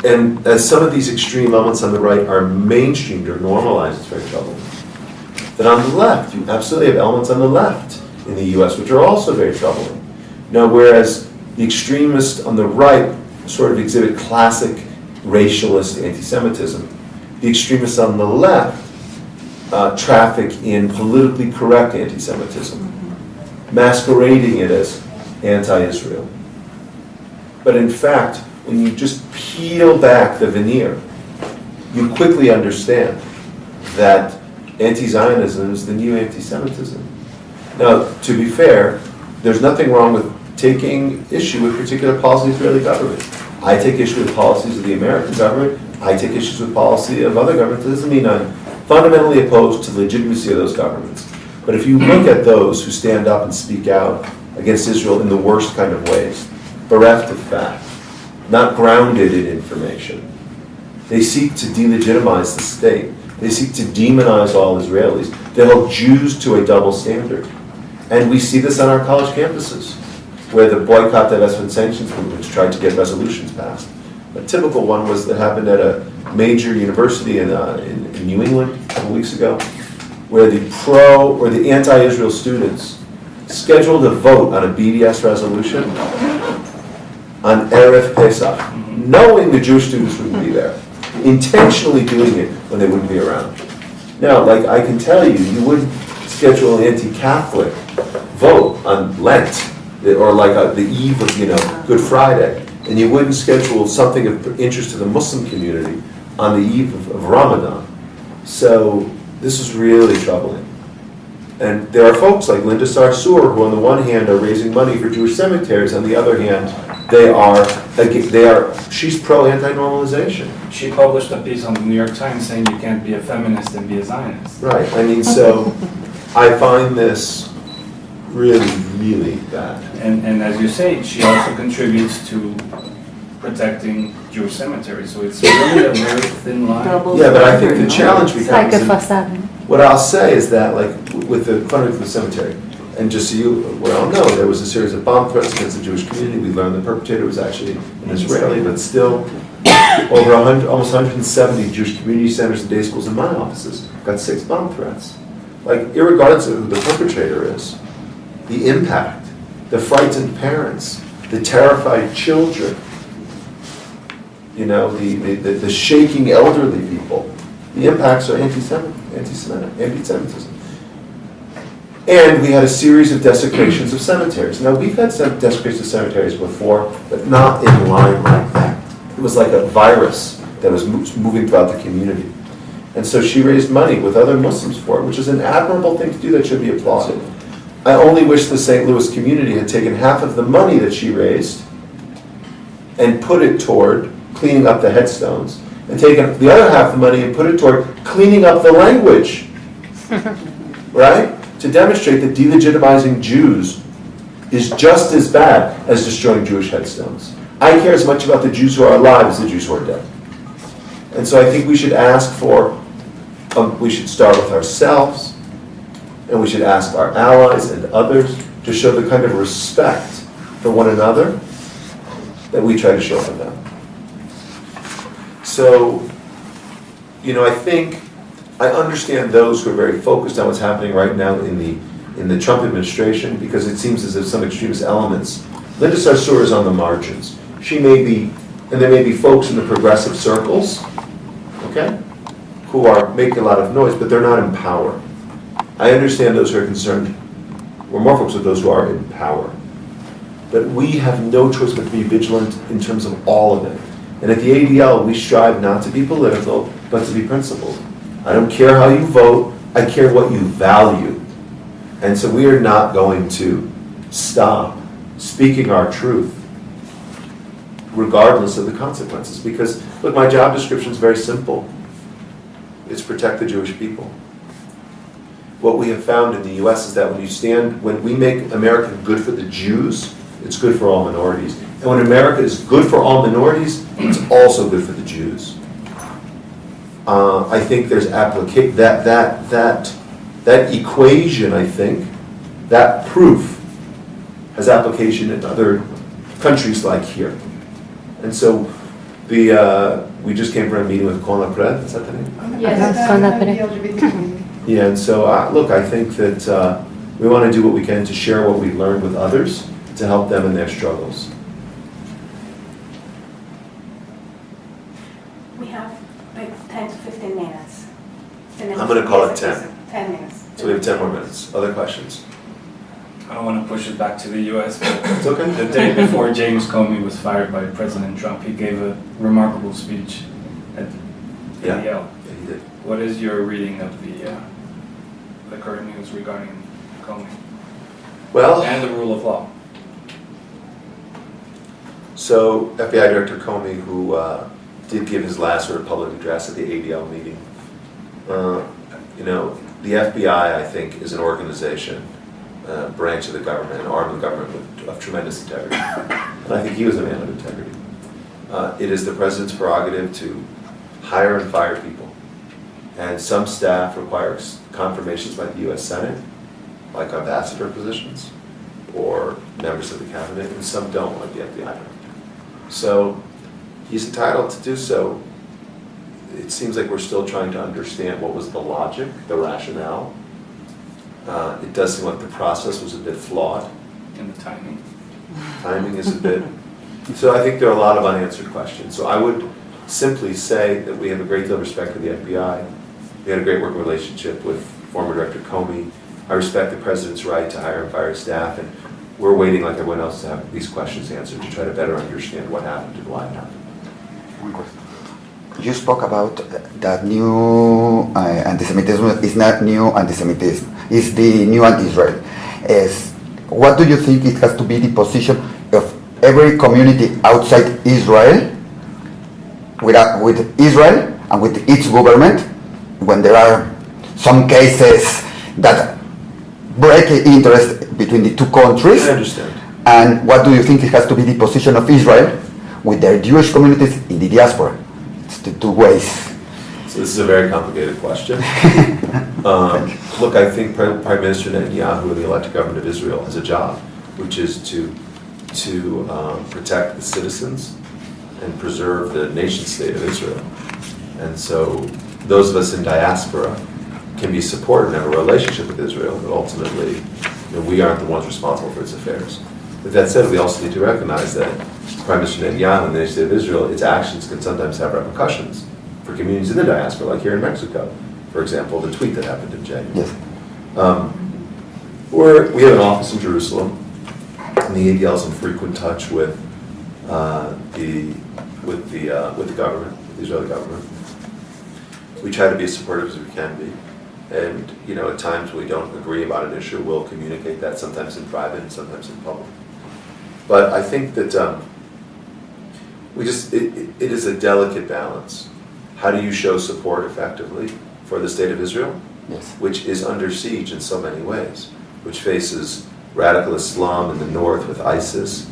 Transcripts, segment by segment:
And as some of these extreme elements on the right are mainstreamed or normalized, it's very troubling. Then on the left, you absolutely have elements on the left in the US which are also very troubling. Now, whereas the extremists on the right sort of exhibit classic racialist anti-Semitism, the extremists on the left traffic in politically correct anti-Semitism, masquerading it as anti-Israel. But in fact, when you just peel back the veneer, you quickly understand that anti-Zionism is the new anti-Semitism. Now, to be fair, there's nothing wrong with taking issue with particular policies of the Israeli government. I take issue with policies of the American government. I take issues with policy of other governments. It doesn't mean I'm fundamentally opposed to the legitimacy of those governments. But if you look at those who stand up and speak out against Israel in the worst kind of ways, bereft of fact, not grounded in information, they seek to delegitimize the state. They seek to demonize all Israelis. They hold Jews to a double standard. And we see this on our college campuses, where the boycott, divestment, sanctions movements tried to get resolutions passed. A typical one was that happened at a major university in New England a couple weeks ago, where the anti-Israel students scheduled a vote on a BDS resolution on Erev Pesach, knowing the Jewish students wouldn't be there, intentionally doing it when they wouldn't be around. Now, like I can tell you, you wouldn't schedule an anti-Catholic vote on Lent, or like the eve of Good Friday, and you wouldn't schedule something of interest to the Muslim community on the eve of Ramadan. So this is really troubling. And there are folks like Linda Sarsour who on the one hand are raising money for Jewish cemeteries, on the other hand she's pro-anti-normalization. She published a piece on the New York Times saying you can't be a feminist and be a Zionist. Right, I mean, so I find this really, really bad. And as you say, she also contributes to protecting Jewish cemeteries, so it's really a very thin line. Yeah, but I think the challenge becomes, like a facade. What I'll say is that, like, with the funding for the cemetery, and just so you well know, there was a series of bomb threats against the Jewish community. We learned the perpetrator was actually an Israeli, but still over almost 170 Jewish community centers and day schools in my offices got 6 bomb threats. Like, irregardless of who the perpetrator is, the impact, the frightened parents, the terrified children, the shaking elderly people, the impacts are anti-Semitism. And we had a series of desecrations of cemeteries. Now, we've had some desecrations of cemeteries before, but not in line like that. It was like a virus that was moving throughout the community. And so she raised money with other Muslims for it, which is an admirable thing to do that should be applauded. I only wish the St. Louis community had taken half of the money that she raised and put it toward cleaning up the headstones, and taken the other half of the money and put it toward cleaning up the language, right? To demonstrate that delegitimizing Jews is just as bad as destroying Jewish headstones. I care as much about the Jews who are alive as the Jews who are dead. And so I think we should ask for, we should start with ourselves, and we should ask our allies and others to show the kind of respect for one another that we try to show for them. So, I think I understand those who are very focused on what's happening right now in the Trump administration, because it seems as if some extremist elements, Linda Sarsour is on the margins. She may be, and there may be folks in the progressive circles, okay, who are making a lot of noise, but they're not in power. I understand those who are concerned. We're more focused with those who are in power. But we have no choice but to be vigilant in terms of all of it. And at the ADL, we strive not to be political, but to be principled. I don't care how you vote, I care what you value. And so we are not going to stop speaking our truth, regardless of the consequences. Because, look, my job description is very simple. It's protect the Jewish people. What we have found in the US is that when we make America good for the Jews, it's good for all minorities. And when America is good for all minorities, it's also good for the Jews. I think there's that equation, I think, that proof has application in other countries like here. And so We just came from a meeting with Con la Pred, is that the name? Yes, Con la the Pred. LGBT community. Yeah, and so, look, I think that we want to do what we can to share what we learned with others to help them in their struggles. We have like 10 to 15 minutes. I'm gonna call it 10. 10 minutes. So we have 10 more minutes. Other questions? I don't want to push it back to the US, but It's okay. the day before James Comey was fired by President Trump, he gave a remarkable speech at Yeah. Yale. Yeah, he did. What is your reading of the current news regarding Comey Well, and the rule of law? so FBI Director Comey, who did give his last sort of public address at the ADL meeting, the FBI, I think, is an organization, branch of the government, an arm of the government of tremendous integrity. And I think he was a man of integrity. It is the president's prerogative to hire and fire people. And some staff require confirmations by the U.S. Senate, like ambassador positions, or members of the cabinet, and some don't, like the FBI director. So he's entitled to do so. It seems like we're still trying to understand what was the logic, the rationale. It does seem like the process was a bit flawed. And the timing? Timing is a bit... So I think there are a lot of unanswered questions. So I would simply say that we have a great deal of respect for the FBI. We had a great working relationship with former Director Comey. I respect the president's right to hire and fire staff, and we're waiting, like everyone else, to have these questions answered to try to better understand what happened and why it happened. One question. You spoke about that new anti-Semitism is not new anti-Semitism, it's the new anti-Israel. What do you think it has to be the position of every community outside Israel, with Israel and with its government, when there are some cases that break interest between the two countries? I understand. And what do you think it has to be the position of Israel with their Jewish communities in the diaspora? It's the two ways. So this is a very complicated question. Look, I think Prime Minister Netanyahu and the elected government of Israel has a job, which is to protect the citizens and preserve the nation state of Israel. And so those of us in diaspora can be supported and have a relationship with Israel, but ultimately we aren't the ones responsible for its affairs. With that said, we also need to recognize that Prime Minister Netanyahu and the nation state of Israel, its actions can sometimes have repercussions for communities in the diaspora, like here in Mexico, for example, the tweet that happened in January. Yes. We have an office in Jerusalem, and the ADL is in frequent touch with the government, the Israeli government. We try to be as supportive as we can be, and at times we don't agree about an issue, we'll communicate that, sometimes in private and sometimes in public. But I think that it is a delicate balance. How do you show support effectively for the state of Israel? Yes. Which is under siege in so many ways, which faces radical Islam in the north with ISIS,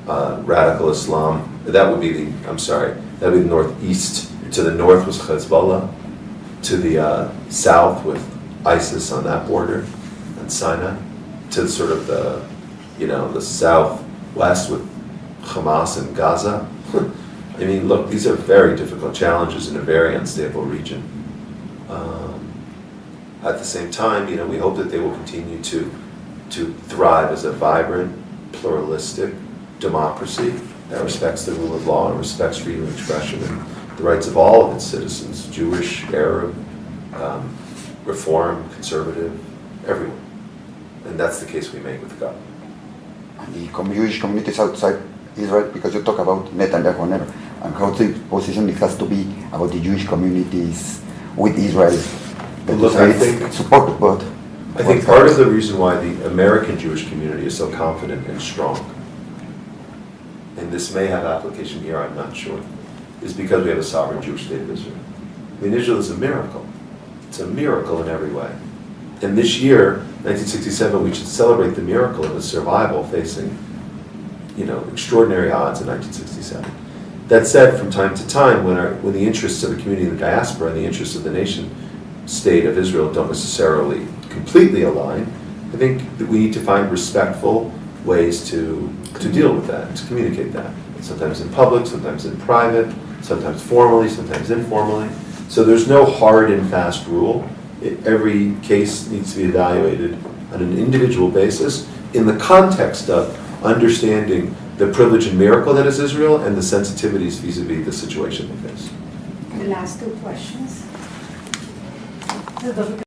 radical Islam, that would be the northeast. To the north was Hezbollah, to the south with ISIS on that border, and Sinai, to sort of the southwest with Hamas and Gaza. I mean, look, these are very difficult challenges in a very unstable region. At the same time, we hope that they will continue to thrive as a vibrant, pluralistic democracy that respects the rule of law and respects freedom of expression and the rights of all of its citizens, Jewish, Arab, Reform, Conservative, everyone. And that's the case we make with the government. And the Jewish communities outside Israel, because you talk about Netanyahu and how the position it has to be about the Jewish communities with Israel. Look, I think support, but I think part of the reason why the American Jewish community is so confident and strong, and this may have application here, I'm not sure, is because we have a sovereign Jewish state of Israel. I mean, Israel is a miracle. It's a miracle in every way. And this year, 1967, we should celebrate the miracle of its survival facing, extraordinary odds in 1967. That said, from time to time, when the interests of the community in the diaspora and the interests of the nation state of Israel don't necessarily completely align, I think that we need to find respectful ways to deal with that, to communicate that. Sometimes in public, sometimes in private, sometimes formally, sometimes informally. So there's no hard and fast rule. Every case needs to be evaluated on an individual basis in the context of understanding the privilege and miracle that is Israel and the sensitivities vis-a-vis the situation they face. The last two questions.